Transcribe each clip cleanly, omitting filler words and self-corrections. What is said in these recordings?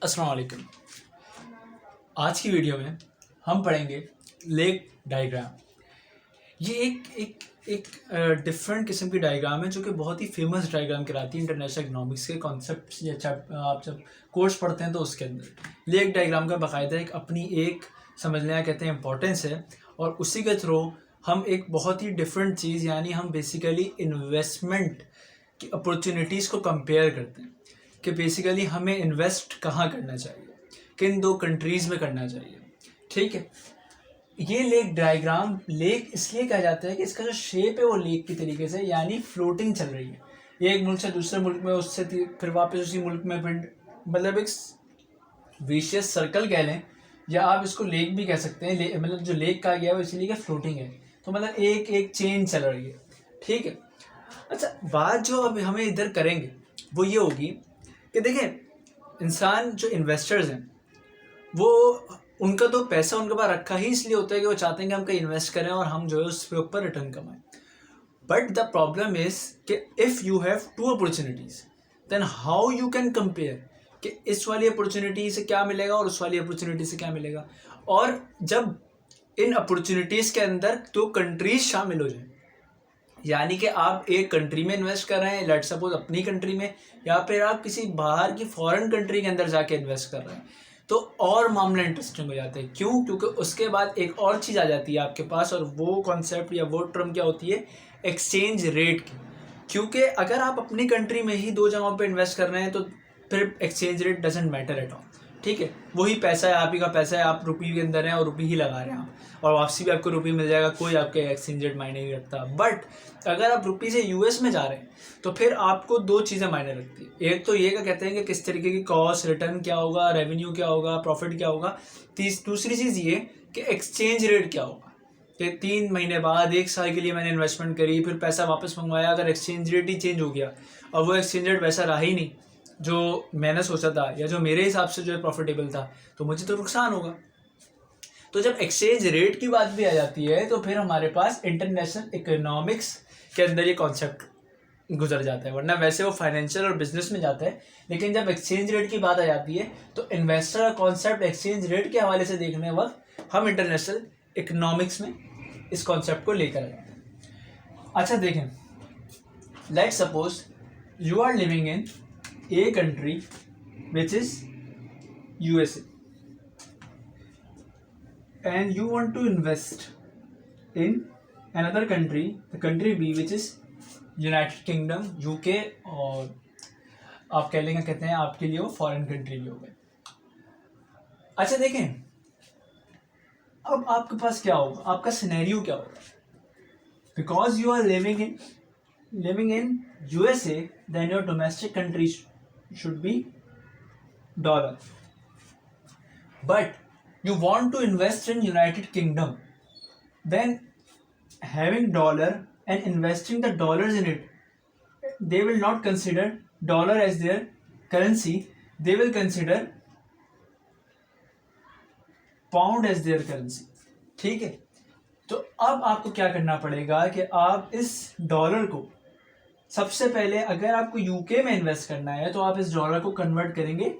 अस्सलाम वालेकुम। आज की वीडियो में हम पढ़ेंगे लेक डायग्राम। ये एक एक डिफरेंट किस्म की डायग्राम है जो कि बहुत ही फेमस डायग्राम कहलाती है इंटरनेशनल इकोनॉमिक्स के कॉन्सेप्ट या आप जब कोर्स पढ़ते हैं तो उसके अंदर लेक डायग्राम का बाकायदा एक अपनी एक समझ लें कहते हैं इंपॉर्टेंस है। और उसी के थ्रू हम एक बहुत ही डिफरेंट चीज़ यानी हम बेसिकली इन्वेस्टमेंट की अपॉर्चुनिटीज़ को कंपेयर करते हैं कि बेसिकली हमें इन्वेस्ट कहाँ करना चाहिए, किन दो कंट्रीज़ में करना चाहिए। ठीक है, ये लेक डायग्राम लेक इसलिए कहा जाता है कि इसका जो शेप है वो लेक की तरीके से यानी फ्लोटिंग चल रही है, ये एक मुल्क से दूसरे मुल्क में, उससे फिर वापस उसी मुल्क में, फिर मतलब एक विशियस सर्कल कह लें या आप इसको लेक भी कह सकते हैं। मतलब जो लेक कहा गया है वो इसलिए कि फ्लोटिंग है, तो मतलब एक एक चेन चल रही है। ठीक है, अच्छा बात जो अब हमें इधर करेंगे वो ये होगी कि देखें इंसान जो इन्वेस्टर्स हैं वो उनका तो पैसा उनके पास रखा ही इसलिए होता है कि वो चाहते हैं कि हम कहीं इन्वेस्ट करें और हम जो है उसके ऊपर रिटर्न कमाएं। बट द प्रॉब्लम इज कि if you have two opportunities then how you can compare कि इस वाली अपॉर्चुनिटी से क्या मिलेगा और उस वाली अपॉर्चुनिटी से क्या मिलेगा। और जब इन अपॉर्चुनिटीज़ के अंदर दो कंट्रीज शामिल हो जाए, यानी कि आप एक कंट्री में इन्वेस्ट कर रहे हैं, लेट सपोज अपनी कंट्री में, या फिर आप किसी बाहर की फॉरेन कंट्री के अंदर जाके इन्वेस्ट कर रहे हैं, तो और मामला इंटरेस्टिंग हो जाते हैं। क्यों? क्योंकि उसके बाद एक और चीज़ आ जाती है आपके पास, और वो कॉन्सेप्ट या वो टर्म क्या होती है, एक्सचेंज रेट की। क्योंकि अगर आप अपनी कंट्री में ही दो जगहों पे इन्वेस्ट कर रहे हैं तो फिर exchange rate doesn't matter at all. ठीक है, वही पैसा है, आप ही का पैसा है, आप रुपये के अंदर हैं और रुपये ही लगा रहे हैं आप, और वापसी भी आपको रुपये मिल जाएगा, कोई आपके एक्सचेंज रेट मायने नहीं रखता। बट अगर आप रुपये से यूएस में जा रहे हैं तो फिर आपको दो चीज़ें मायने रखती है। एक तो ये क्या कहते हैं कि किस तरीके की कॉस्ट, रिटर्न क्या होगा, रेवेन्यू क्या होगा, प्रॉफिट क्या होगा। दूसरी चीज़ ये कि एक्सचेंज रेट क्या होगा, कि 3 महीने बाद, 1 साल के लिए मैंने इन्वेस्टमेंट करी, फिर पैसा वापस मंगवाया, अगर एक्सचेंज रेट ही चेंज हो गया और वो एक्सचेंज रेट वैसा रहा ही नहीं जो मैंने सोचा था या जो मेरे हिसाब से जो है प्रॉफिटेबल था, तो मुझे तो नुकसान होगा। तो जब एक्सचेंज रेट की बात भी आ जाती है तो फिर हमारे पास इंटरनेशनल इकोनॉमिक्स के अंदर ये कॉन्सेप्ट गुजर जाता है, वरना वैसे वो फाइनेंशियल और बिजनेस में जाता है। लेकिन जब एक्सचेंज रेट की बात आ जाती है तो इन्वेस्टर का कॉन्सेप्ट एक्सचेंज रेट के हवाले से देखने वक्त हम इंटरनेशनल इकोनॉमिक्स में इस कॉन्सेप्ट को लेकर आ जाते हैं। अच्छा देखें, let suppose you are living in a country which is USA and you want to invest in another country, the country B which is United Kingdom, UK, और आप कह लेंगे कहते हैं आपके लिए वो फॉरेन कंट्री भी हो गए। अच्छा देखें, अब आपके पास क्या होगा, आपका सिनेरियो क्या होगा, because you are living in USA then your domestic country should be dollar, but you want to invest in United Kingdom, then having dollar and investing the dollars in it, they will not consider dollar as their currency, they will consider pound as their currency। ठीक है, तो अब आपको क्या करना पड़ेगा कि आप इस डॉलर को सबसे पहले, अगर आपको यूके में इन्वेस्ट करना है तो आप इस डॉलर को कन्वर्ट करेंगे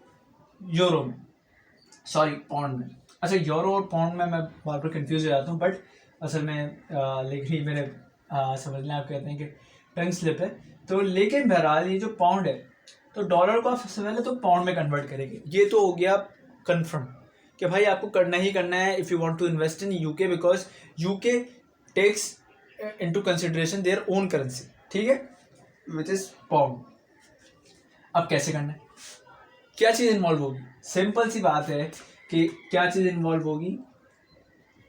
यूरो में, सॉरी पाउंड में। अच्छा यूरो और पाउंड में मैं बार बार कंफ्यूज हो जाता हूँ, बट असल में लेकिन मेरे समझ लें, आप कहते हैं कि टंग स्लिप है। तो लेकिन बहरहाल ये जो पाउंड है, तो डॉलर को आप सबसे पहले तो पाउंड में कन्वर्ट करेंगे। ये तो हो गया कन्फर्म कि भाई आपको करना ही करना है if you want to invest in UK, because UK takes into consideration their own currency. ठीक है, विच इज पाउंड। अब कैसे करना है, क्या चीज़ इन्वॉल्व होगी, सिंपल सी बात है कि क्या चीज़ इन्वॉल्व होगी,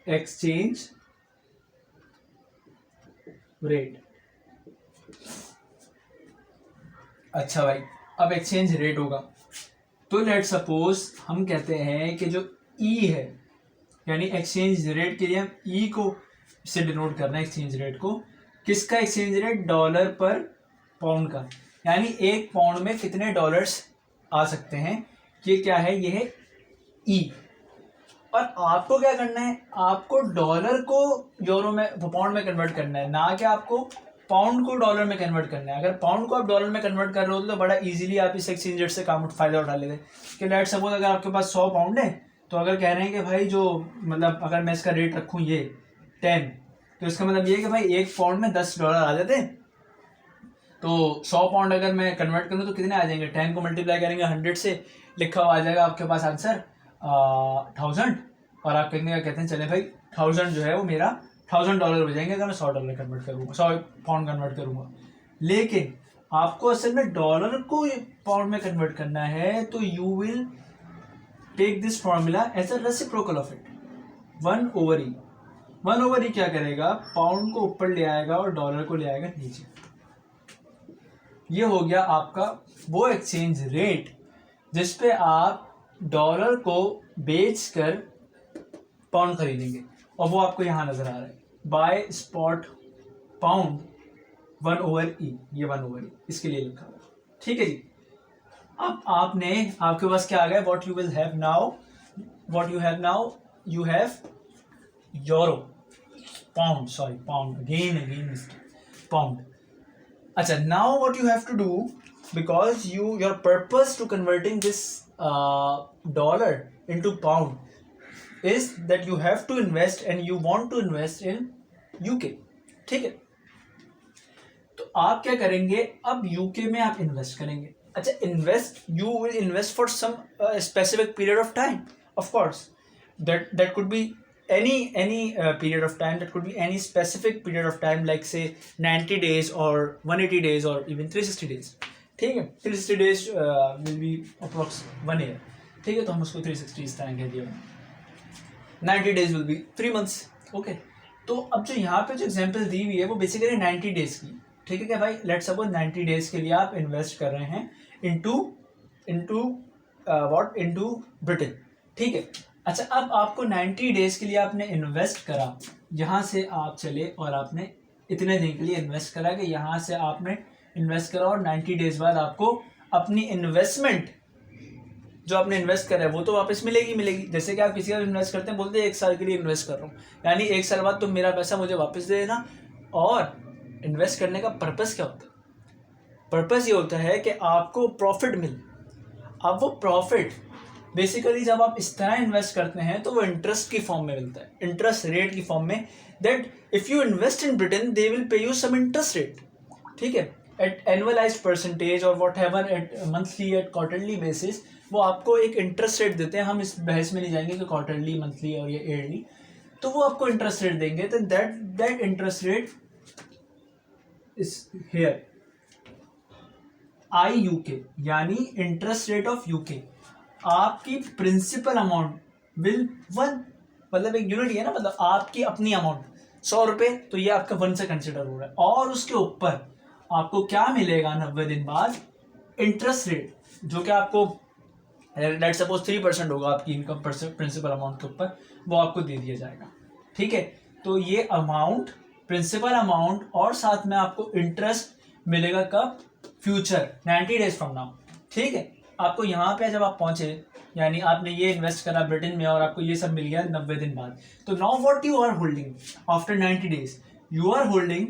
एक्सचेंज रेट। अच्छा भाई, अब एक्सचेंज रेट होगा तो लेट सपोज हम कहते हैं कि जो ई है, यानी एक्सचेंज रेट के लिए हम ई को से डिनोट करना है, एक्सचेंज रेट को। किसका एक्सचेंज रेट, डॉलर पर पाउंड का, यानी एक पाउंड में कितने डॉलर्स आ सकते हैं, ये क्या है, ये है ई। और आपको क्या करना है, आपको डॉलर को यूरो में, पाउंड में कन्वर्ट करना है, ना कि आपको पाउंड को डॉलर में कन्वर्ट करना है। अगर पाउंड को आप डॉलर में कन्वर्ट कर रहे हो तो बड़ा इजीली आप इस एक्सचेंज रेट से फ़ायदा उठा लेते हैं कि लेट सपोज अगर आपके पास 100 पाउंड है, तो अगर कह रहे हैं कि भाई जो मतलब अगर मैं इसका रेट रखूँ ये 10, तो इसका मतलब ये है कि भाई 1 पाउंड में $10 आ जाते हैं। तो 100 पाउंड अगर मैं कन्वर्ट करूँ तो कितने आ जाएंगे, 10 को मल्टीप्लाई करेंगे 100 से, लिखा हुआ आ जाएगा आपके पास आंसर 1000, और आप कहेंगे क्या कहते हैं चले भाई 1000 जो है वो मेरा $1000 हो जाएंगे अगर मैं $100 कन्वर्ट करूँगा, 100 पाउंड कन्वर्ट करूँगा। लेकिन आपको असल में डॉलर को पाउंड में कन्वर्ट करना है, तो you will take this formula as a reciprocal of it, 1/e। 1/e क्या करेगा, पाउंड को ऊपर ले आएगा और डॉलर को ले आएगा नीचे। ये हो गया आपका वो एक्सचेंज रेट जिस पे आप डॉलर को बेचकर पाउंड खरीदेंगे, और वो आपको यहाँ नजर आ रहा है, बाय स्पॉट पाउंड 1/e, ये 1/e इसके लिए लिखा हुआ। ठीक है जी। अब आपके पास क्या आ गया, what you have now, you have euro, pound, sorry pound, again pound. अच्छा, now what you have to do, because your purpose to converting this dollar into pound is that you have to invest and you want to invest in UK. ठीक है, तो आप क्या करेंगे, अब UK में आप इन्वेस्ट करेंगे। अच्छा, you will invest for some specific period of time, of course that could be any period of time, that could be any specific period of time, like say 90 days or 180 days or even 360 days। ठीक है, 360 days will be approx 1 year। ठीक है, तो हम उसको 360 इस तरह कह दिया। 90 days will be 3 months। Okay, तो अब जो यहाँ पे जो एग्जाम्पल दी हुई है वो बेसिकली 90 डेज की। ठीक है क्या भाई, लेट्स सपोज 90 डेज के लिए आप इन्वेस्ट कर रहे हैं इनटू ब्रिटेन। ठीक है, अच्छा, अब आपको 90 डेज के लिए आपने इन्वेस्ट करा, यहाँ से आप चले और आपने इतने दिन के लिए इन्वेस्ट करा कि यहाँ से आपने इन्वेस्ट करा, और 90 डेज बाद आपको अपनी इन्वेस्टमेंट जो आपने इन्वेस्ट करा है वो तो वापस मिलेगी। जैसे कि आप किसी का इन्वेस्ट करते हैं, बोलते हैं 1 साल के लिए इन्वेस्ट कर रहा हूँ, यानी 1 साल बाद तुम मेरा पैसा मुझे वापस दे देना। और इन्वेस्ट करने का पर्पस क्या होता है, पर्पस ये होता है कि आपको प्रॉफिट मिले। अब वो प्रॉफिट बेसिकली जब आप इस तरह इन्वेस्ट करते हैं तो वो इंटरेस्ट की फॉर्म में मिलता है, इंटरेस्ट रेट की फॉर्म में, that if you invest in Britain they will pay you some interest rate. ठीक है, एट एनुअलाइज्ड परसेंटेज और whatever, at monthly, at quarterly basis, वो आपको एक इंटरेस्ट रेट देते हैं। हम इस बहस में नहीं जाएंगे कि क्वार्टरली, मंथली और ये ईयरली, तो वो आपको इंटरेस्ट रेट देंगे। तो that interest rate is here IUK, यानी इंटरेस्ट रेट ऑफ यूके। आपकी प्रिंसिपल अमाउंट विल 1, मतलब एक यूनिट है ना, मतलब आपकी अपनी अमाउंट 100 रुपये, तो ये आपका 1 से कंसिडर हो रहा है, और उसके ऊपर आपको क्या मिलेगा 90 दिन बाद, इंटरेस्ट रेट, जो कि आपको लेट्स सपोज 3% होगा आपकी इनकम प्रिंसिपल अमाउंट के ऊपर, वो आपको दे दिया जाएगा। ठीक है, तो ये अमाउंट, प्रिंसिपल अमाउंट, और साथ में आपको इंटरेस्ट मिलेगा कब, फ्यूचर 90 डेज फ्रॉम नाउ। ठीक है, आपको यहाँ पे जब आप पहुंचे, यानी आपने ये इन्वेस्ट करा ब्रिटेन में और आपको ये सब मिल गया 90 दिन बाद, तो now what you are holding after 90 days, you are holding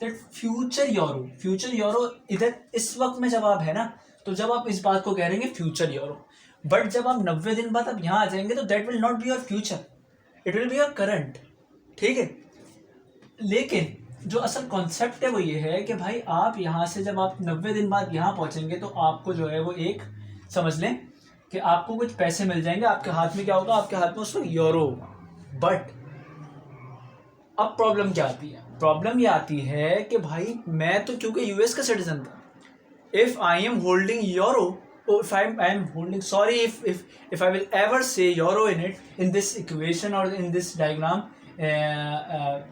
that future euro. इधर इस वक्त में जब आप है ना, तो जब आप इस बात को कह रहे हैं फ्यूचर यूरो, बट जब आप 90 दिन बाद आप यहाँ आ जाएंगे तो that will not be your future, it will be your current. ठीक है, लेकिन जो असल कॉन्सेप्ट है वो ये है कि भाई आप यहाँ से जब आप 90 दिन बाद यहाँ पहुँचेंगे तो आपको जो है वो एक समझ लें कि आपको कुछ पैसे मिल जाएंगे, आपके हाथ में क्या होगा, आपके हाथ में उसमें यूरो होगा। बट अब प्रॉब्लम क्या आती है, प्रॉब्लम ये आती है कि भाई मैं तो क्योंकि यूएस का सिटीजन था, if I am holding euro, if I am holding, sorry if I will ever say euro in this equation or in this diagram,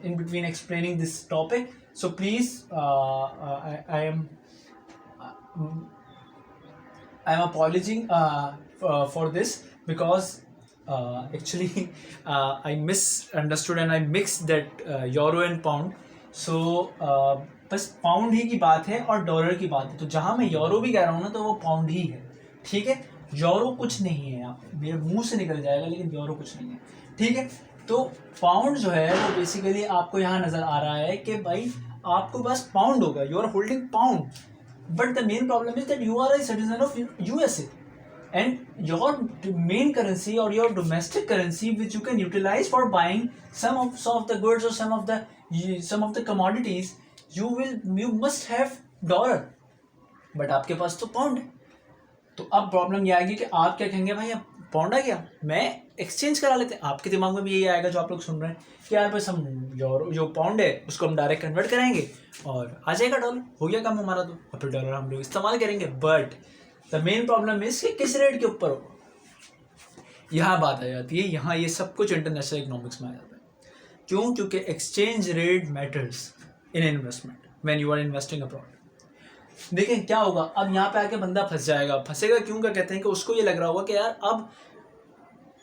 in between explaining this topic, so please I am apologizing for this, because actually I misunderstood and I mixed that euro and pound, so बस pound ही की बात है और dollar की बात है, तो जहाँ मैं यूरो भी कह रहा हूँ ना तो वो पाउंड ही है। ठीक है, यूरो कुछ नहीं है, आप मेरे मुंह से निकल जाएगा, लेकिन यूरो कुछ नहीं है। ठीक है, तो पाउंड जो है वो बेसिकली आपको यहाँ नज़र आ रहा है कि भाई आपको पास पाउंड होगा, you are holding pound, but the main problem is that you are a citizen of USA and your main currency or your domestic currency which you can utilize for buying some of the goods or some of the commodities, you must have dollar, but आपके पास तो pound है। तो अब problem ये आएगी कि आप क्या कहेंगे, भाई अब पाउंड आ गया, मैं एक्सचेंज करा लेते हैं। आपके दिमाग में भी यही आएगा जो आप लोग सुन रहे हैं कि यार बस हम जो पाउंड है उसको हम डायरेक्ट कन्वर्ट कराएंगे और आ जाएगा डॉलर, हो गया काम हमारा, तो और फिर डॉलर हम लोग इस्तेमाल करेंगे। But the main problem is कि किस रेट के ऊपर होगा, यहाँ बात आ जाती है। यहाँ ये सब कुछ इंटरनेशनल इकोनॉमिक्स में आ जाता है। क्यों? क्योंकि exchange rate matters in investment when you are investing abroad. देखें क्या होगा, अब यहाँ पे आके बंदा फंस जाएगा। फंसेगा क्यों? क्या कहते हैं कि उसको ये लग रहा होगा कि यार अब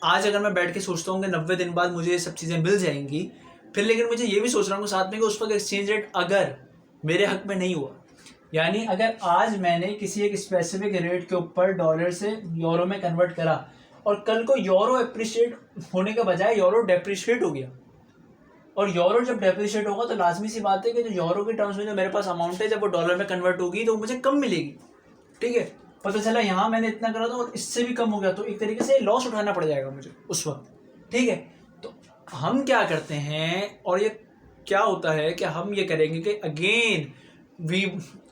आज अगर मैं बैठ के सोचता हूँ कि 90 दिन बाद मुझे ये सब चीज़ें मिल जाएंगी, फिर लेकिन मुझे ये भी सोच रहा हूँ साथ में कि उस वक्त एक्सचेंज रेट अगर मेरे हक में नहीं हुआ, यानी अगर आज मैंने किसी एक स्पेसिफिक रेट के ऊपर डॉलर से यूरो में कन्वर्ट करा और कल को यूरो अप्रिशिएट होने के बजाय यूरो डेप्रिशिएट हो गया, और यूरो जब डेप्रिशिएट होगा तो लाजमी सी बात है कि जो यूरो के टर्म्स में जो मेरे पास अमाउंट है जब वो डॉलर में कन्वर्ट होगी तो मुझे कम मिलेगी। ठीक है, पता चला यहाँ मैंने इतना करा था और इससे भी कम हो गया, तो एक तरीके से लॉस उठाना पड़ जाएगा मुझे उस वक्त। ठीक है, तो हम क्या करते हैं, और ये क्या होता है कि हम ये करेंगे कि again we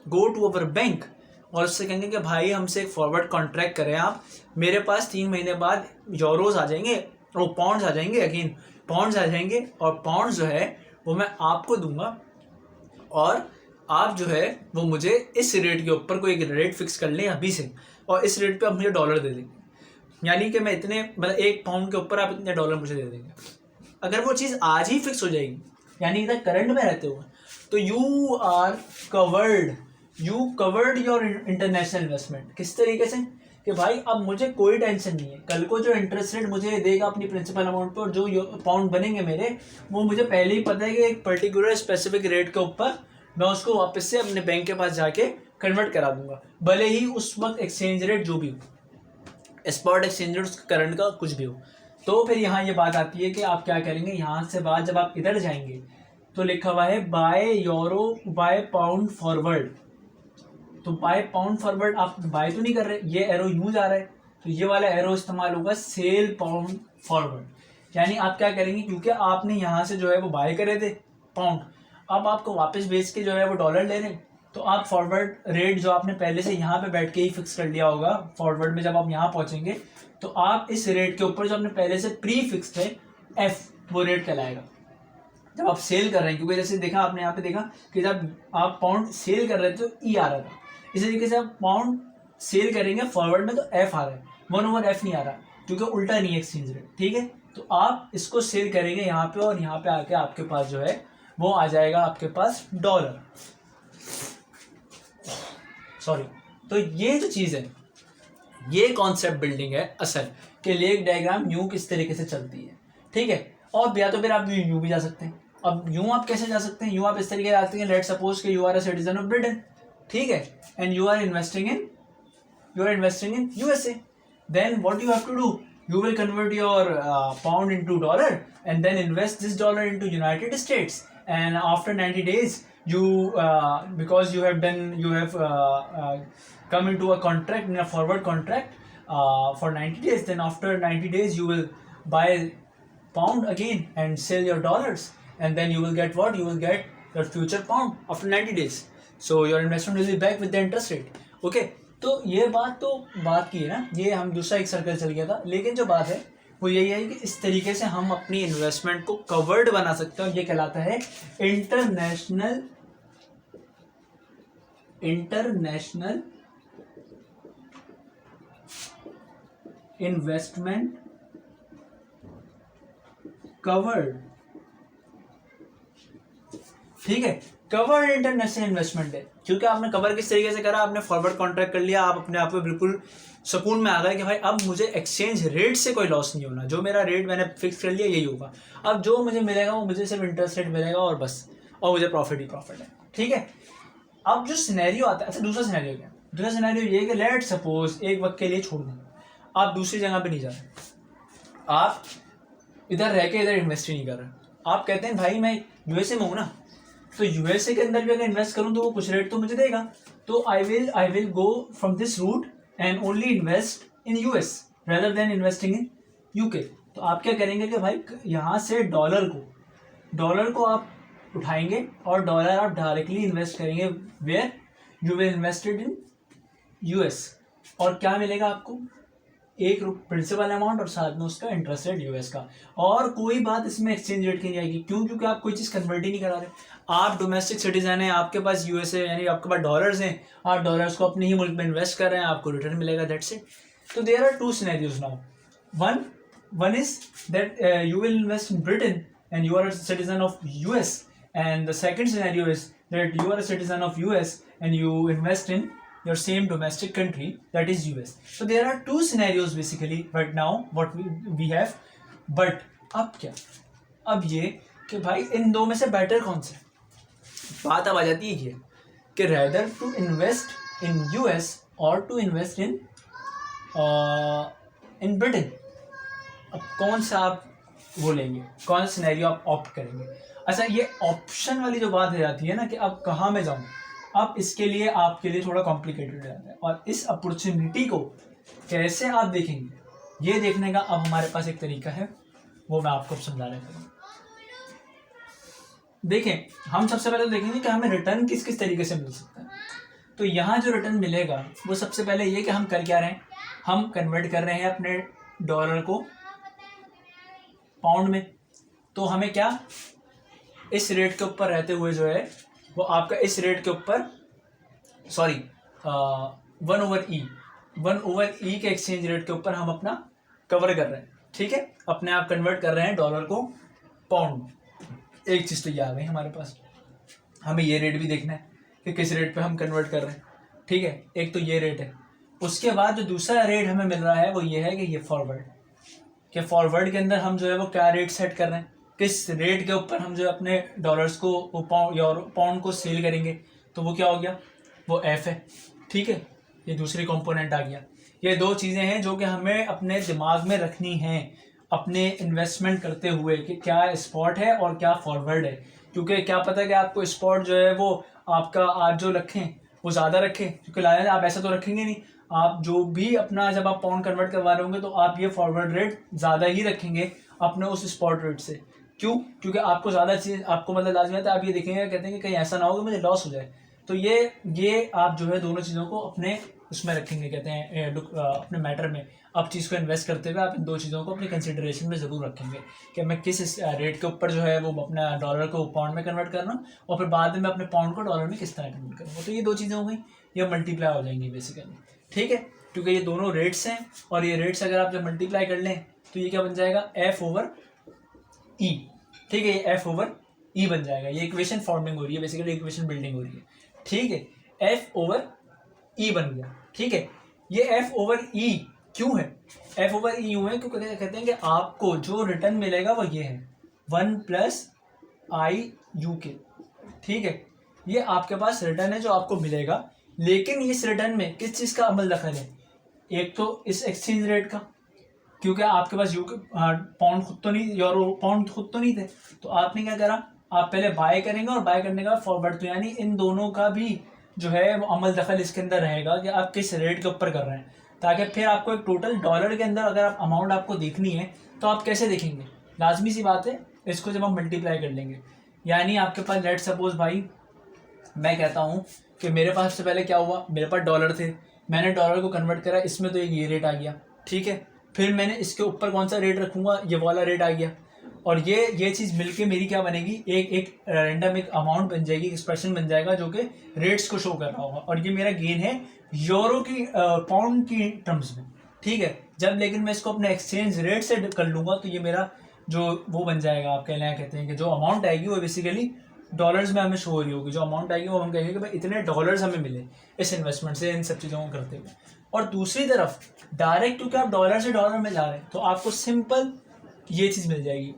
go to our bank और उससे कहेंगे कि भाई हमसे एक फॉरवर्ड कॉन्ट्रैक्ट करें आप, मेरे पास 3 महीने बाद यूरोज आ जाएंगे और पाउंड्स आ जाएंगे, अगेन पाउंड्स आ जाएंगे, और पाउंड्स जो है वो मैं आपको दूंगा और आप जो है वो मुझे इस रेट के ऊपर कोई एक रेट फिक्स कर लें अभी से, और इस रेट पे आप मुझे डॉलर दे देंगे, यानी कि मैं इतने मतलब 1 पाउंड के ऊपर आप इतने डॉलर मुझे दे देंगे। अगर वो चीज़ आज ही फिक्स हो जाएगी, यानी इधर करंट में रहते हुए, तो you are covered your international investment. किस तरीके से कि भाई अब मुझे कोई टेंशन नहीं है, कल को जो इंटरेस्ट रेट मुझे देगा अपनी प्रिंसिपल अमाउंट पर, जो पाउंड बनेंगे मेरे, वो मुझे पहले ही पता है कि एक पर्टिकुलर स्पेसिफिक रेट के ऊपर मैं उसको वापस से अपने बैंक के पास जाके कन्वर्ट करा दूंगा, भले ही उस वक्त एक्सचेंज रेट जो भी हो, स्पॉट एक्सचेंज रेट उसका करंट का कुछ भी हो। तो फिर यहाँ ये बात आती है कि आप क्या करेंगे, यहाँ से बाद जब आप इधर जाएंगे तो लिखा हुआ है buy euro buy pound forward. तो बाय पाउंड फॉरवर्ड आप बाय तो नहीं कर रहे, ये एरो यूं जा रहा है, तो ये वाला एरो इस्तेमाल होगा सेल पाउंड फॉरवर्ड। यानी आप क्या करेंगे, क्योंकि आपने यहाँ से जो है वो बाय करे थे पाउंड, अब आपको वापस बेच के जो है वो डॉलर ले रहे हैं, तो आप फॉरवर्ड रेट जो आपने पहले से यहाँ पे बैठ के ही फिक्स कर लिया होगा, फॉरवर्ड में जब आप यहाँ पहुँचेंगे तो आप इस रेट के ऊपर जो आपने पहले से प्री फिक्स है एफ, वो रेट कहलाएगा जब आप सेल कर रहे हैं। क्योंकि जैसे देखा आपने यहाँ पे देखा कि जब आप पाउंड सेल कर रहे थे तो ई आ रहा था, इसी तरीके से आप पाउंड सेल करेंगे फॉरवर्ड में तो एफ आ रहा है, 1/f नहीं आ रहा, क्योंकि उल्टा नहीं है एक्सचेंज रेट। ठीक है, तो आप इसको सेल करेंगे यहाँ पे, और यहाँ पे आके आपके पास जो है वो आ जाएगा आपके पास डॉलर, सॉरी। तो ये जो चीज़ है, ये कॉन्सेप्ट बिल्डिंग है असल कि लेक डायग्राम यूं किस तरीके से चलती है। ठीक है, और या तो फिर आप यूं भी जा सकते हैं। अब यूं आप कैसे जा सकते हैं, यूं आप इस तरीके से आते हैं, लेट सपोज कि you are a citizen of Britain, ठीक है, and you are investing in USA, then what you have to do, you will convert your pound into dollar and then invest this dollar into United States, and after 90 days you because you have come into a contract, in a forward contract for 90 days, then after 90 days you will buy pound again and sell your dollars, and then you will get what, you will get your future pound after 90 days, so your investment will be back with the interest rate. Okay, तो ये बात की है ना, ये हम दूसरा एक सर्कल चल गया था, लेकिन जो बात है वो यही है कि इस तरीके से हम अपनी इन्वेस्टमेंट को कवर्ड बना सकते हैं, और ये कहलाता है इंटरनेशनल इन्वेस्टमेंट कवर्ड। ठीक है, कवर्ड इंटरनेशनल इन्वेस्टमेंट है, क्योंकि आपने कवर किस तरीके से करा, आपने फॉरवर्ड कॉन्ट्रैक्ट कर लिया, आप अपने आप में बिल्कुल सुकून में आ गए कि भाई अब मुझे एक्सचेंज रेट से कोई लॉस नहीं होना, जो मेरा रेट मैंने फिक्स कर लिया यही होगा, अब जो मुझे मिलेगा वो मुझे सिर्फ इंटरेस्ट रेट मिलेगा और बस, और मुझे प्रॉफिट ही प्रॉफिट है। ठीक है, अब जो सिनेरियो आता है, अच्छा दूसरा सिनेरियो क्या है, दूसरा सिनेरियो ये है कि लेट सपोज एक वक्त के लिए छोड़ दें, आप दूसरी जगह पर नहीं जा रहे, आप इधर रह के इधर इन्वेस्ट ही नहीं कर रहे, आप कहते हैं भाई मैं यूएसए में हूँ ना, तो यूएसए के अंदर भी अगर इन्वेस्ट करूँ तो वो कुछ रेट तो मुझे देगा, तो I will go from this route and only invest in US rather than investing in UK. तो आप क्या करेंगे कि भाई यहाँ से डॉलर को आप उठाएंगे और डॉलर आप डायरेक्टली इन्वेस्ट करेंगे where you will invested in US, और क्या मिलेगा आपको, एक प्रिंसिपल अमाउंट और साथ में उसका इंटरेस्ट रेट यूएस का। और कोई बात इसमें एक्सचेंज रेट की नहीं आएगी, क्यों, क्योंकि आप कोई चीज़ कन्वर्ट ही नहीं करा रहे, आप डोमेस्टिक सिटीजन हैं, आपके पास यूएसए यानी आपके पास डॉलर्स हैं, आप डॉलर्स को अपने ही मुल्क में इन्वेस्ट कर रहे हैं, आपको रिटर्न मिलेगा, दैट्स इट। तो there are two scenarios now, one is that you will invest in Britain and you are a citizen of US, and the second scenario is that you are a citizen of US and you invest in your same domestic country, that is US. So there are two scenarios basically right now what we have, but अब क्या, अब ये कि भाई इन दो में से better कौन सा, बात अब आ जाती है ये कि rather to invest in US or to invest in Britain, अब कौन सा आप वो लेंगे, कौन सा सिनेरियो आप ऑप्ट करेंगे। अच्छा, ये ऑप्शन वाली जो बात हो जाती है ना कि अब कहाँ में जाऊँ, अब इसके लिए आपके लिए थोड़ा कॉम्प्लिकेटेड हो जाता है, और इस अपॉर्चुनिटी को कैसे आप देखेंगे ये देखने का अब हमारे पास एक तरीका है, वो मैं आपको समझाने करूँगा। देखें, हम सबसे पहले तो देखेंगे कि हमें रिटर्न किस किस तरीके से मिल सकता है। तो यहाँ जो रिटर्न मिलेगा वो सबसे पहले ये कि हम कर क्या रहे हैं, हम कन्वर्ट कर रहे हैं अपने डॉलर को पाउंड में। तो हमें क्या, इस रेट के ऊपर रहते हुए जो है वो आपका इस रेट के ऊपर, सॉरी 1/E के एक्सचेंज रेट के ऊपर हम अपना कवर कर रहे हैं, ठीक है, अपने आप कन्वर्ट कर रहे हैं डॉलर को पाउंड में। एक चीज़ तो ये आ गई हमारे पास, हमें ये रेट भी देखना है कि किस रेट पे हम कन्वर्ट कर रहे हैं, ठीक है, एक तो ये रेट है। उसके बाद जो दूसरा रेट हमें मिल रहा है वो ये है कि ये फॉरवर्ड, कि फॉरवर्ड के अंदर हम जो है वो क्या रेट सेट कर रहे हैं, किस रेट के ऊपर हम जो अपने डॉलर्स को पाउंड को सेल करेंगे, तो वो क्या हो गया, वो एफ है, ठीक है, ये दूसरी कंपोनेंट आ गया। ये दो चीज़ें हैं जो कि हमें अपने दिमाग में रखनी हैं अपने इन्वेस्टमेंट करते हुए कि क्या स्पॉट है और क्या फॉरवर्ड है, क्योंकि क्या पता है कि आपको स्पॉट जो है वो आपका आज जो रखें वो ज़्यादा रखें, क्योंकि लाया आप ऐसा तो रखेंगे नहीं, आप जो भी अपना जब आप पाउंड कन्वर्ट करवा रहे होंगे तो आप ये फॉरवर्ड रेट ज़्यादा ही रखेंगे अपने उस स्पॉट रेट से। क्यों, क्योंकि आपको ज़्यादा चीज़ आपको मतलब लाजमी है, आप ये देखेंगे, कहते हैं कि कहीं ऐसा ना हो कि मुझे लॉस हो जाए, तो ये आप जो है दोनों चीज़ों को अपने उसमें रखेंगे, कहते हैं अपने मैटर में, अब चीज़ को इन्वेस्ट करते हुए आप इन दो चीज़ों को अपनी कंसिडरेशन में ज़रूर रखेंगे कि मैं किस रेट के ऊपर जो है वो अपना डॉलर को पाउंड में कन्वर्ट करना, और फिर बाद में मैं अपने पाउंड को डॉलर में किस तरह कन्वर्ट करूँगा। तो ये दो चीज़ें हो गई, ये मल्टीप्लाई हो जाएंगी बेसिकली, ठीक है, क्योंकि ये दोनों रेट्स हैं, और ये रेट्स अगर आप जब मल्टीप्लाई कर लें तो ये क्या बन जाएगा, F/E, ठीक है, ये F/E बन जाएगा। ये इक्वेशन फॉर्मिंग हो रही है, बेसिकली इक्वेशन बिल्डिंग हो रही है, ठीक है, F/E बन गया, ठीक है। ये F/E क्यों है, F/E यूँ है क्योंकि कहते हैं कि आपको जो रिटर्न मिलेगा वो ये है 1+IUK, ठीक है, ये आपके पास रिटर्न है जो आपको मिलेगा, लेकिन इस रिटर्न में किस चीज़ का अमल दखल है, एक तो इस एक्सचेंज रेट का, क्योंकि आपके पास यूके पाउंड खुद तो नहीं, यूरो पाउंड खुद तो नहीं थे, तो आपने क्या करा, आप पहले बाय करेंगे और बाय करने के बाद फॉरवर्ड, तो यानी इन दोनों का भी जो है वो अमल दखल इसके अंदर रहेगा कि आप किस रेट के ऊपर कर रहे हैं, ताकि फिर आपको एक टोटल डॉलर के अंदर अगर आप अमाउंट आपको देखनी है तो आप कैसे देखेंगे, लाजमी सी बात है, इसको जब हम मल्टीप्लाई कर लेंगे, यानी आपके पास लेट सपोज भाई मैं कहता हूँ कि मेरे पास सबसे पहले क्या हुआ, मेरे पास डॉलर थे, मैंने डॉलर को कन्वर्ट करा, इसमें तो एक ये रेट आ गया, ठीक है, फिर मैंने इसके ऊपर कौन सा रेट रखूँगा, ये वाला रेट आ गया, और ये चीज़ मिलके मेरी क्या बनेगी, एक रैंडम एक अमाउंट बन जाएगी, एक्सप्रेशन बन जाएगा जो कि रेट्स को शो कर रहा होगा, और ये मेरा गेन है यूरो की पाउंड की टर्म्स में, ठीक है। जब लेकिन मैं इसको अपने एक्सचेंज रेट से कर लूँगा तो ये मेरा जो वो बन जाएगा, आप कहते हैं कि जो अमाउंट आएगी वो बेसिकली डॉलर्स में हमें शो हो रही होगी, जो अमाउंट आएगी वो हम कहेंगे कि भाई इतने डॉलर्स हमें मिले इस इन्वेस्टमेंट से, इन सब चीज़ों को करते हुए। और दूसरी तरफ डायरेक्ट क्योंकि आप डॉलर से डॉलर में जा रहे हैं तो आपको सिंपल ये चीज़ मिल जाएगी,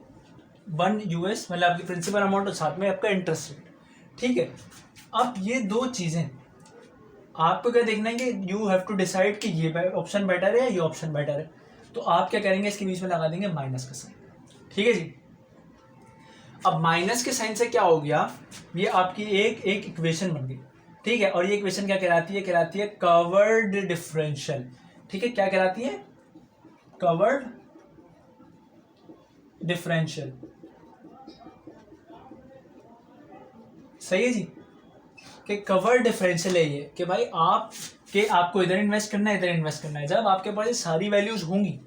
1 US मतलब आपकी प्रिंसिपल अमाउंट और साथ में आपका इंटरेस्ट रेट, ठीक है। अब ये दो चीज़ें आपको क्या देखना है कि यू हैव टू डिसाइड कि ये ऑप्शन बेटर है या ये ऑप्शन बेटर है, तो आप क्या करेंगे, इसके बीच में लगा देंगे माइनस का साइन, ठीक है जी। अब माइनस के साइन से क्या हो गया, ये आपकी एक इक्वेशन बन गई, ठीक है। और ये इक्वेशन क्या कहलाती है, कहलाती है कवर्ड डिफरेंशियल, ठीक है। क्या कहलाती है, कवर्ड डिफरेंशियल, सही है जी। कि कवर्ड डिफरेंशियल है ये, कि भाई आपको इधर इन्वेस्ट करना है, इधर इन्वेस्ट करना है। जब आपके पास ये सारी वैल्यूज होंगी,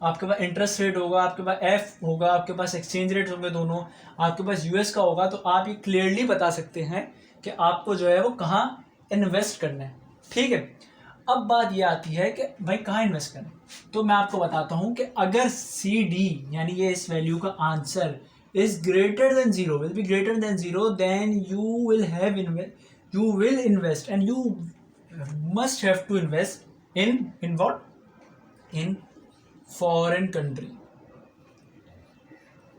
आपके पास इंटरेस्ट रेट होगा, आपके पास एफ होगा, आपके पास एक्सचेंज रेट होंगे दोनों, आपके पास यूएस का होगा, तो आप ये क्लियरली बता सकते हैं कि आपको जो है वो कहाँ इन्वेस्ट करना है, ठीक है। अब बात ये आती है कि भाई कहाँ इन्वेस्ट करना है, तो मैं आपको बताता हूँ कि अगर सी डी यानी ये इस वैल्यू का answer is greater than 0, will be greater than 0, then you will invest and you must have to invest in what, in foreign country।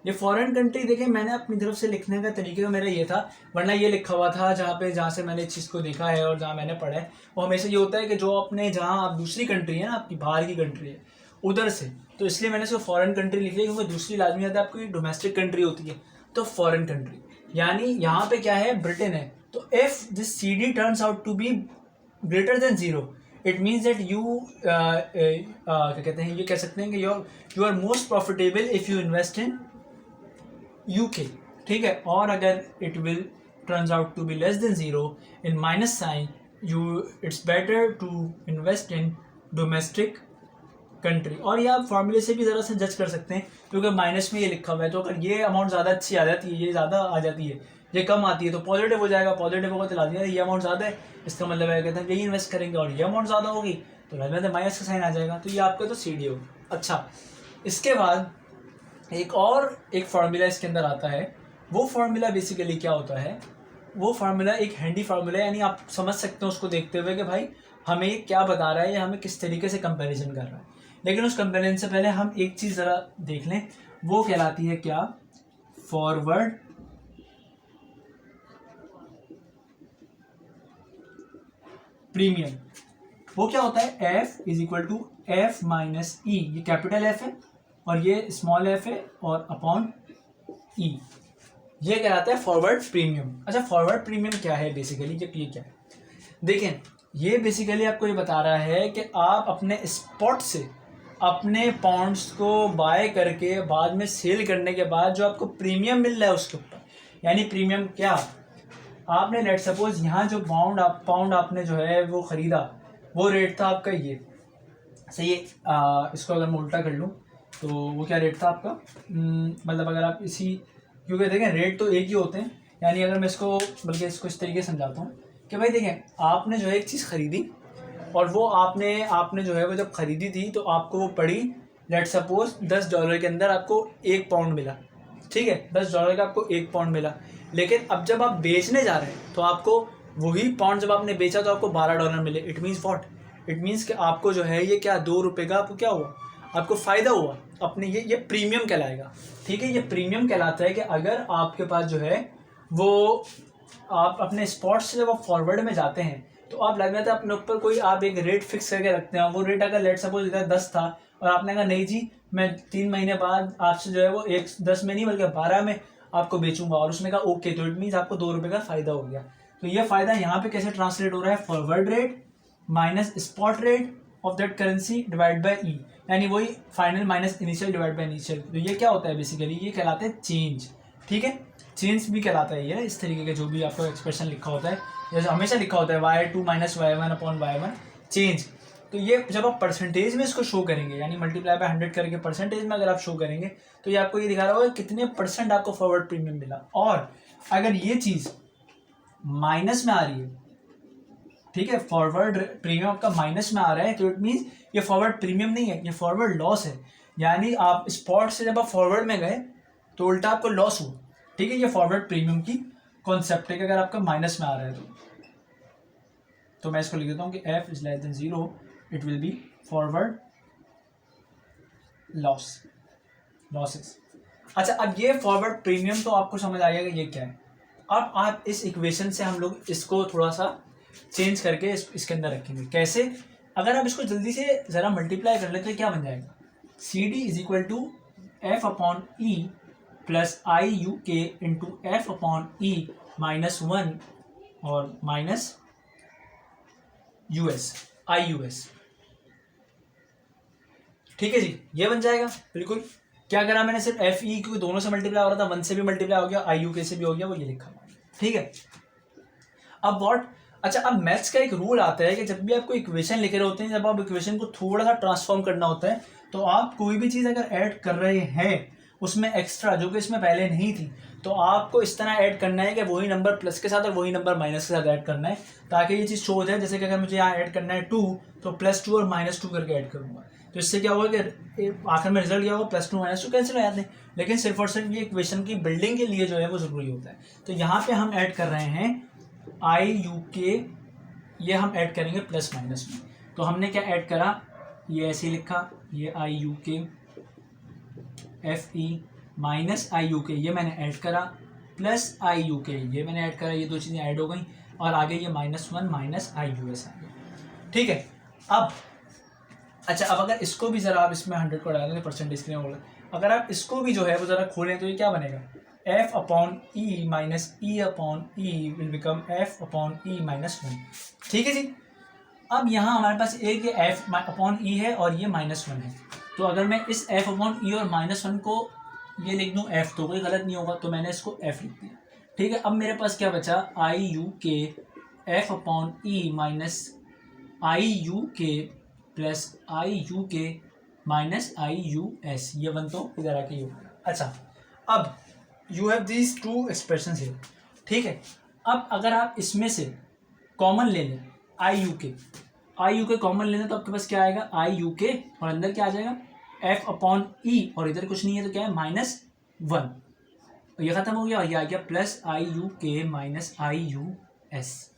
ये फॉरेन कंट्री देखिए, मैंने अपनी तरफ से लिखने का तरीका मेरा ये था, वरना ये लिखा हुआ था जहाँ से मैंने इस चीज़ को देखा है और जहाँ मैंने पढ़ा है, वो हमेशा ये होता है कि जो अपने जहाँ आप दूसरी कंट्री है ना, आपकी बाहर की कंट्री है उधर से, तो इसलिए मैंने इसको फॉरेन कंट्री लिख लिया, क्योंकि दूसरी लाजमी आता है आपकी डोमेस्टिक कंट्री होती है, तो फॉरेन कंट्री यानी यहाँ पे क्या है, ब्रिटेन है। तो if this C D turns out to be greater than 0, it means that you क्या कहते हैं, ये कह सकते हैं कि you are most profitable if you invest in UK, ठीक है। और अगर it will turns out to be less than 0 in minus sign, it's better to invest in domestic country. और ये आप फॉर्मूले से भी ज़रा सा जज कर सकते हैं, क्योंकि माइनस में ये लिखा हुआ है, तो अगर ये अमाउंट ज़्यादा अच्छी आ जाती है, ये ज़्यादा आ जाती है, ये कम आती है, तो पॉजिटिव हो जाएगा, पॉजिटिव होगा तो लाजमी ये अमाउंट ज़्यादा है, इसका मतलब है कहते हैं यही इन्वेस्ट करेंगे, और ये अमाउंट ज़्यादा होगी तो लाजमी माइनस का साइन आ जाएगा, तो ये आपका तो सी डी होगा। अच्छा, इसके बाद एक फार्मूला इसके अंदर आता है, वो फार्मूला बेसिकली क्या होता है, वो फार्मूला एक हैंडी फार्मूला है, यानी आप समझ सकते हैं उसको देखते हुए कि भाई हमें क्या बता रहा है या हमें किस तरीके से कंपैरिजन कर रहा है। लेकिन उस कंपैरिजन से पहले हम एक चीज़ ज़रा देख लें, वो कहलाती है क्या, फॉरवर्ड प्रीमियम। वो क्या होता है, F is equal to F minus E, ये कैपिटल एफ है और ये स्मॉल एफ है, और अपॉन ई, ये कहलाता है फॉरवर्ड प्रीमियम। अच्छा, फॉरवर्ड प्रीमियम क्या है बेसिकली, ये क्या है, देखें ये बेसिकली आपको ये बता रहा है कि आप अपने स्पॉट से अपने पाउंड्स को बाय करके बाद में सेल करने के बाद जो आपको प्रीमियम मिल रहा है उसके ऊपर, यानी प्रीमियम क्या, आपने लेट सपोज यहाँ जो पाउंड आपने जो है वो ख़रीदा, वो रेट था आपका ये सही है। इसको अगर मैं उल्टा कर लूँ तो वो क्या रेट था आपका, मतलब अगर आप इसी, क्योंकि देखें रेट तो एक ही होते हैं, यानी अगर मैं इसको बल्कि इसको इस तरीके से समझाता हूँ कि भाई देखें, आपने जो है एक चीज़ ख़रीदी और वो आपने जो है वो जब ख़रीदी थी तो आपको वो पड़ी लेट सपोज $10 के अंदर आपको 1 पाउंड मिला, ठीक है, $10 का आपको 1 पाउंड मिला। लेकिन अब जब आप बेचने जा रहे हैं तो आपको वही पाउंड जब आपने बेचा तो आपको $12 मिले। It means what, it means कि आपको जो है ये क्या ₹2 का आपको क्या हुआ, आपको फ़ायदा हुआ अपने, ये प्रीमियम कहलाएगा, ठीक है। ये प्रीमियम कहलाता है कि अगर आपके पास जो है वो आप अपने स्पॉट से जब आप फॉरवर्ड में जाते हैं तो आप लग जाता है अपने ऊपर कोई आप एक रेट फिक्स करके रखते हैं, वो रेट अगर लेट सपोज इधर 10 था और आपने कहा नहीं जी मैं 3 महीने बाद आपसे जो है वो 10 में नहीं बल्कि 12 में आपको बेचूंगा, और उसने कहा ओके, तो इट मीन्स आपको ₹2 का फ़ायदा हो गया। तो ये फ़ायदा यहाँ पे कैसे ट्रांसलेट हो रहा है, forward rate minus spot rate of that currency divide by E, यानी वही final minus initial divide by initial. तो ये क्या होता है बेसिकली, ये कहलाता है चेंज, ठीक है। चेंज भी कहलाता है ये इस तरीके का, जो भी आपका एक्सप्रेशन लिखा होता है, जैसे हमेशा लिखा होता है y2 minus y1 upon y1 change. तो ये जब आप परसेंटेज में इसको शो करेंगे, यानी मल्टीप्लाई बाय 100 करके परसेंटेज में अगर आप शो करेंगे तो ये आपको ये दिखा रहा होगा कितने % आपको फॉरवर्ड प्रीमियम मिला। और अगर ये चीज़ माइनस में आ रही है, ठीक है, फॉरवर्ड प्रीमियम आपका माइनस में आ रहा है, तो इट मीन्स ये फॉरवर्ड प्रीमियम नहीं है, ये फॉरवर्ड लॉस है। यानी आप स्पॉट से जब आप फॉरवर्ड में गए तो उल्टा आपको लॉस हुआ, ठीक है। ये फॉरवर्ड प्रीमियम की कॉन्सेप्ट है कि अगर आपका माइनस में आ रहा है तो मैं इसको लिख देता हूँ कि f is less than 0, it will be forward losses. अच्छा, अब ये फॉरवर्ड प्रीमियम तो आपको समझ आ गया कि ये क्या है। अब आप इस इक्वेशन से हम लोग इसको थोड़ा सा चेंज करके इसके अंदर रखेंगे। कैसे, अगर आप इसको जल्दी से ज़रा मल्टीप्लाई कर लेते तो क्या बन जाएगा, C D is equal to F upon E plus I U K into F upon E minus 1 और माइनस यूएस आई यूएस। ठीक है जी, ये बन जाएगा बिल्कुल। क्या करा मैंने, सिर्फ एफ ई क्योंकि दोनों से मल्टीप्लाई हो रहा था, 1 से भी मल्टीप्लाई हो गया, आई यू के से भी हो गया, वो ये लिखा। ठीक है, अब व्हाट, अच्छा अब मैथ्स का एक रूल आता है कि जब भी आपको इक्वेशन लिखे रहे होते हैं, जब आप इक्वेशन को थोड़ा सा ट्रांसफॉर्म करना होता है, तो आप कोई भी चीज़ अगर ऐड कर रहे हैं उसमें एक्स्ट्रा जो कि इसमें पहले नहीं थी, तो आपको इस तरह ऐड करना है कि वही नंबर प्लस के साथ और वही नंबर माइनस के साथ ऐड करना है, ताकि ये चीज़ शो हो जाए। जैसे कि अगर मुझे यहाँ ऐड करना है 2 तो +2 और -2 करके ऐड करूँगा, तो इससे क्या होगा कि आखिर में रिजल्ट क्या होगा, +2 -2 कैंसिल हो जाते हैं। लेकिन सिर्फ और सिर्फ ये इक्वेशन की बिल्डिंग के लिए जो है वो ज़रूरी होता है। तो यहाँ पे हम ऐड कर रहे हैं आई यू के, ये हम ऐड करेंगे प्लस माइनस में। तो हमने क्या ऐड करा, ये ऐसे ही लिखा, ये आई यू के F E minus I U के, ये मैंने ऐड करा, प्लस आई यू के, ये मैंने ऐड करा, ये दो चीज़ें ऐड हो गई, और आगे ये -1 माइनस आई यू एस आ गया। ठीक है, अब अच्छा अब अगर इसको भी ज़रा आप इसमें 100 को डालेंगे परसेंटेज के लिए बोला, अगर आप इसको भी जो है वो ज़रा खोलें तो ये क्या बनेगा, F upon E minus E upon E will become F upon E -1। ठीक है जी, अब यहाँ हमारे पास एक ये एफ अपॉन ई है और ये -1 है, तो अगर मैं इस एफ अपॉन ई और -1 को ये लिख दूँ एफ, तो कोई गलत नहीं होगा, तो मैंने इसको एफ लिख दिया। ठीक है, अब मेरे पास क्या बचा, आई यू के F upon E minus I U के plus I U K minus I U S, ये वन तो इधर आके यू। अच्छा अब you have these two expressions here. ठीक है, अब अगर आप इसमें से कॉमन ले लें आई यू के कॉमन लेना, तो आपके पास क्या आएगा, आई यू के और अंदर क्या आ जाएगा, एफ अपॉन ई, और इधर कुछ नहीं है तो क्या है -1, ये खत्म हो गया और ये आ गया plus I U K minus I U S.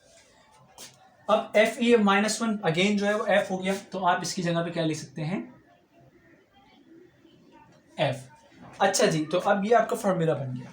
अब एफ ई -1 अगेन जो है वो एफ हो गया, तो आप इसकी जगह पे क्या लिख सकते हैं, एफ। अच्छा जी, तो अब ये आपका फॉर्मूला बन गया।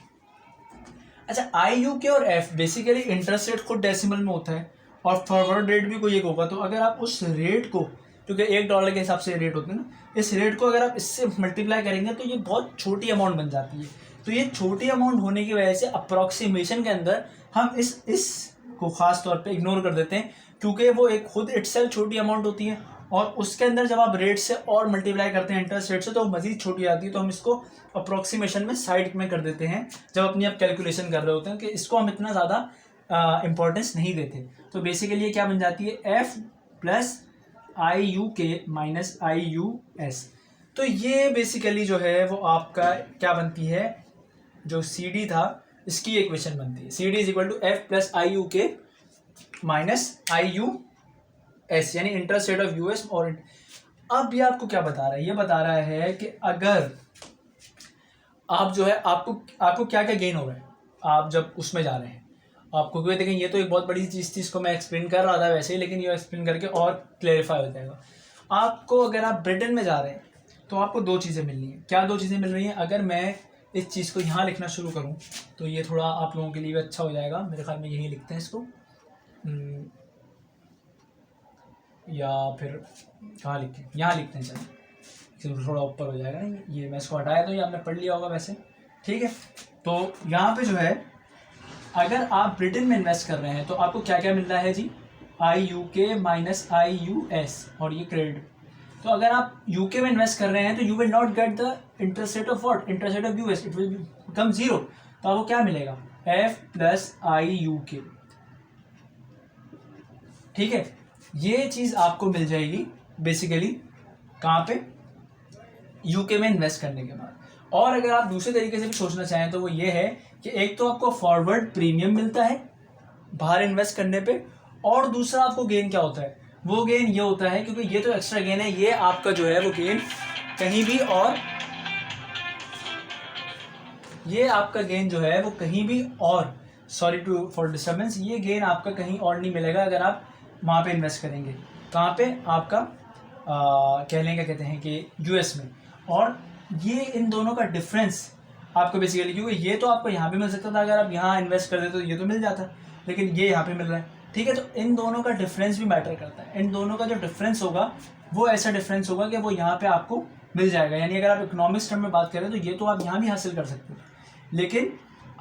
अच्छा आई यू के और एफ बेसिकली इंटरेस्ट रेट खुद डेसिमल में होता है और फॉरवर्ड रेट भी कोई एक होगा, तो अगर आप उस रेट को, क्योंकि $1 के हिसाब से रेट होते हैं ना, इस रेट को अगर आप इससे मल्टीप्लाई करेंगे तो ये बहुत छोटी अमाउंट बन जाती है। तो ये छोटी अमाउंट होने की वजह से अप्रॉक्सीमेशन के अंदर हम इस को ख़ास तौर पे इग्नोर कर देते हैं, क्योंकि वो एक खुद इटसेल्फ छोटी अमाउंट होती है, और उसके अंदर जब आप रेट से और मल्टीप्लाई करते हैं इंटरेस्ट रेट से, तो मज़ीद छोटी आती है। तो हम इसको अप्रॉक्सीमेशन में साइड में कर देते हैं जब अपनी आप कैलकुलेशन कर रहे होते हैं, कि इसको हम इतना ज़्यादा इंपॉर्टेंस नहीं देते। तो बेसिकली ये क्या बन जाती है, F plus I U K minus I U S. तो ये बेसिकली जो है वो आपका क्या बनती है, जो सी डी था इसकी इक्वेशन बनती है, C D is equal to F plus I U K minus I U S, यानी इंटरेस्ट रेट ऑफ यूएस। और अब ये आपको क्या बता रहा है, ये बता रहा है कि अगर आप जो है आपको क्या क्या गेन हो रहा है आप जब उसमें जा रहे हैं आपको, क्योंकि देखें ये तो एक बहुत बड़ी चीज़ थी, इसको मैं एक्सप्लेन कर रहा था वैसे ही, लेकिन ये एक्सप्लेन करके और क्लेरिफाई हो जाएगा आपको। अगर आप ब्रिटेन में जा रहे हैं तो आपको दो चीज़ें मिलनी है। क्या दो चीज़ें मिल रही हैं, अगर मैं इस चीज़ को यहाँ लिखना शुरू करूँ तो ये थोड़ा आप लोगों के लिए भी अच्छा हो जाएगा, मेरे ख्याल में यहीं लिखते हैं इसको, या फिर कहाँ लिखते हैं, यहाँ लिखते हैं, चलिए थोड़ा ऊपर हो जाएगा ना, ये मैं इसको हटाया तो ये आपने पढ़ लिया होगा वैसे। ठीक है, तो यहाँ पे जो है अगर आप ब्रिटेन में इन्वेस्ट कर रहे हैं तो आपको क्या क्या मिल रहा है जी, आई U K minus I U S और ये क्रेडिट। तो अगर आप यूके में इन्वेस्ट कर रहे हैं तो you will not get the interest rate of what, interest rate of US, it will become 0। तो आपको क्या मिलेगा, एफ प्लस आई यू के। ठीक है, ये चीज़ आपको मिल जाएगी बेसिकली कहाँ पे, यूके में इन्वेस्ट करने के बाद। और अगर आप दूसरे तरीके से भी सोचना चाहें तो वो ये है कि एक तो आपको फॉरवर्ड प्रीमियम मिलता है बाहर इन्वेस्ट करने पे, और दूसरा आपको गेन क्या होता है, वो गेन ये होता है, क्योंकि ये तो एक्स्ट्रा गेन है, ये आपका जो है वो गेन कहीं भी और, ये आपका गेन जो है वो कहीं भी और, सॉरी टू फॉर डिस्टर्बेंस, ये गेन आपका कहीं और नहीं मिलेगा अगर आप वहाँ पे इन्वेस्ट करेंगे। कहाँ पे, आपका कह लें क्या कहते हैं कि यूएस में। और ये इन दोनों का डिफरेंस आपको बेसिकली, क्योंकि ये तो आपको यहाँ पे मिल सकता था अगर आप यहाँ इन्वेस्ट कर देते तो ये तो मिल जाता, लेकिन ये यहाँ पे मिल रहा है। ठीक है, तो इन दोनों का डिफरेंस भी मैटर करता है। इन दोनों का जो डिफरेंस होगा वो ऐसा डिफरेंस होगा कि वो यहाँ पे आपको मिल जाएगा। यानी अगर आप इकोनॉमिक्स टर्म में बात करें तो ये तो आप यहाँ भी हासिल कर सकते हो, लेकिन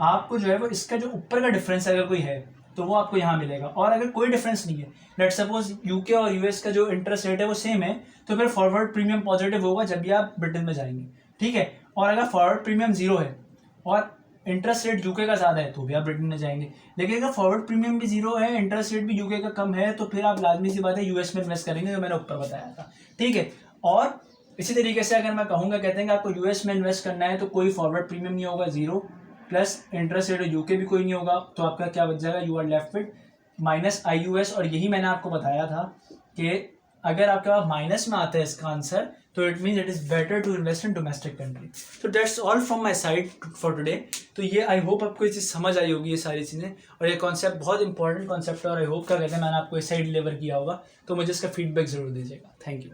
आपको जो है वो इसका जो ऊपर का डिफरेंस अगर कोई है तो वो आपको यहाँ मिलेगा। और अगर कोई डिफरेंस नहीं है, लेट सपोज यूके और यूएस का जो इंटरेस्ट रेट है वो सेम है, तो फिर फॉरवर्ड प्रीमियम पॉजिटिव होगा जब भी आप ब्रिटेन में जाएंगे, ठीक है। और अगर फॉरवर्ड प्रीमियम जीरो है और इंटरेस्ट रेट यूके का ज़्यादा है तो भी आप ब्रिटेन में जाएंगे। लेकिन अगर फॉरवर्ड प्रीमियम भी जीरो है, इंटरेस्ट रेट भी यूके का कम है, तो फिर आप लाजमी सी बात है यूएस में इन्वेस्ट करेंगे, जो मैंने ऊपर बताया था, ठीक है। और इसी तरीके से अगर मैं कहूँगा, कहते हैं कि आपको यूएस में इन्वेस्ट करना है तो कोई फॉरवर्ड प्रीमियम नहीं होगा, zero, plus interest rate UK भी कोई नहीं होगा, तो आपका क्या बच जाएगा, you are left with minus IUS। और यही मैंने आपको बताया था कि अगर आपके पास माइनस में आता है इसका आंसर, तो it means it is better to invest in domestic country. तो that's all from my side for today. तो ये आई होप आपको ये चीज़ समझ आई होगी, ये सारी चीज़ें, और ये कॉन्सेप्ट बहुत इंपॉर्टेंट कॉन्सेप्ट है, और आई होप क्या कहते हैं मैंने आपको इस साइड डिलीवर किया होगा। तो मुझे इसका फीडबैक ज़रूर दीजिएगा। Thank you.